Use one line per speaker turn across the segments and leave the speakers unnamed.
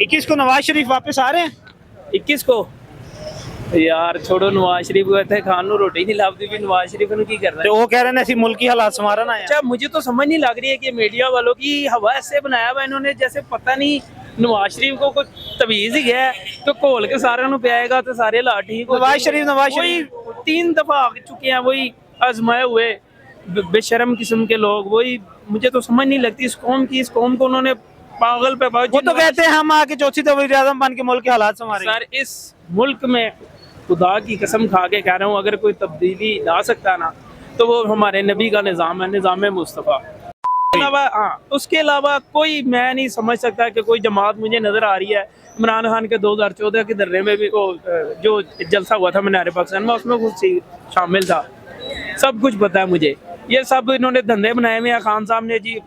21 को नवाज शरीफ वापस आ रहे हैं?
21 को यार छोड़ो, नवाज शरीफ को कहते हैं खान नु रोटी नहीं लाभती भी नवाज शरीफ ने की कर रहा
तो
है।
वो कह रहे हैं ऐसी मुल्क की हालात संवारना है।
अच्छा मुझे तो समझ नहीं लग रही है कि मीडिया वालों की हवा ऐसे बनाया हुआ इन्होंने जैसे पता नहीं नवाज शरीफ को कुछ तमीज ही है तो घोल के सारे नु पियाएगा तो सारे ला ठीक हो
नवाज शरीफ
वही 3 दफा आ चुके हैं, वही आजमाए हुए बेशरम किस्म के लोग। वही मुझे तो समझ नहीं लगती इस कौम को उन्होंने पागल पे
वो तो कहते हैं हम आके चौथी तो वज़ीर आज़म बन के मुल्क के हालात संवारेंगे।
सर इस मुल्क में खुदा की कसम खा के कह रहा हूँ अगर कोई तब्दीली ला सकता ना तो वो हमारे नबी का निज़ाम है, निज़ाम मुस्तफ़ा। उसके अलावा कोई मैं नहीं समझ सकता कि कोई जमात मुझे नजर आ रही है। इमरान खान के 2014 के धरने में भी वो जो जलसा हुआ था मीनार पाकिस्तान में उसमें कुछ शामिल था, सब कुछ पता है मुझे। ये सब इन्होंने धंधे बनाए हुए हैं। खान साहब ने जी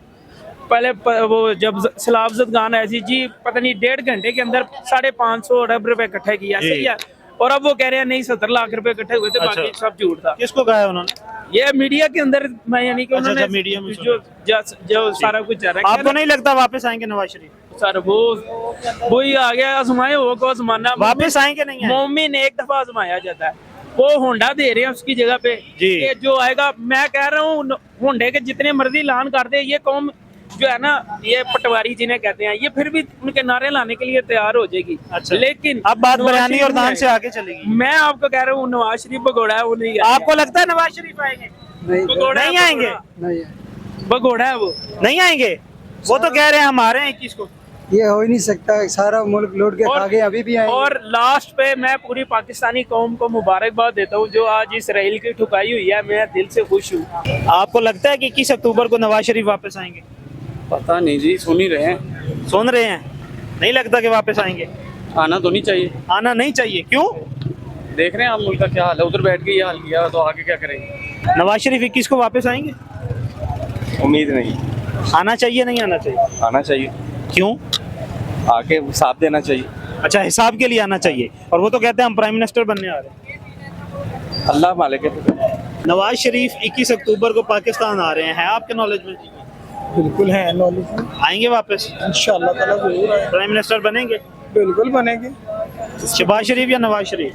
पहले वो जब सलाफजद गान आया जी पता नहीं 1.5 घंटे के अंदर 550 अरब रुपए इकट्ठे किया, सही है। और अब वो कह रहे हैं नहीं 70 लाख रुपए इकट्ठे हुए थे।
अच्छा।
बाकी सब झूठ था।
किसको कहा है उन्होंने?
ये मीडिया के अंदर मैं यानी कि उन्होंने
मीडिया में
जो सारा कुछ चल रहा है।
आपको नहीं लगता वापस आएंगे नवाज शरीफ?
सर वही आ गया, आजमाए हो को आजमाना।
वापस आएंगे नहीं आएंगे?
मोमिन एक दफा आजमाया जाता है, वो होंडा दे रहे हैं उसकी जगह पे कि जो आएगा। मैं कह रहा हूँ होंडे के जितने मर्जी ऐलान कर दे, ये कौम जो है ना, ये पटवारी जिन्हें कहते हैं, ये फिर भी उनके नारे लाने के लिए तैयार हो जाएगी।
अच्छा।
लेकिन
अब बात बयानी और दान से आगे चलेगी।
मैं आपको कह रहा हूँ नवाज शरीफ भगोड़ा है, वो नहीं है।
आपको लगता है नवाज शरीफ आएंगे? नहीं आएंगे।
भगोड़ा है वो,
नहीं आएंगे। वो तो कह रहे हैं हम आ रहे हैं 21 को।
ये हो ही नहीं सकता, सारा मुल्क लौट के खा गए, अभी भी आएंगे।
और लास्ट पे मैं पूरी पाकिस्तानी कौम को मुबारकबाद देता हूँ जो आज इसराइल की ठुकाई हुई है। मैं दिल से खुश हूँ।
आपको लगता है कि 21 अक्टूबर को नवाज शरीफ वापस आएंगे?
पता नहीं जी, सुन ही रहे हैं।
सुन रहे हैं, नहीं लगता कि वापस आएंगे?
आना तो नहीं चाहिए।
आना नहीं चाहिए, क्यों?
देख रहे हैं आप मुल्क का क्या हाल है, उधर बैठ के ये हाल किया तो आगे क्या करेंगे।
नवाज शरीफ 21 को वापस आएंगे?
उम्मीद नहीं।
आना चाहिए नहीं आना चाहिए?
आना चाहिए।
क्यों?
आके साथ देना चाहिए।
अच्छा, हिसाब के लिए आना चाहिए। और वो तो कहते हैं हम प्राइम मिनिस्टर बनने आ रहे हैं।
अल्लाह मालिक है।
नवाज शरीफ 21 अक्टूबर को पाकिस्तान आ रहे हैं, आपके नॉलेज में?
बिल्कुल है नॉलेज में।
आएंगे वापस?
इंशाअल्लाह ताला जरूर आएंगे।
प्राइम मिनिस्टर बनेंगे?
बिल्कुल बनेंगे।
शहबाज शरीफ या नवाज शरीफ?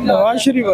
नवाज शरीफ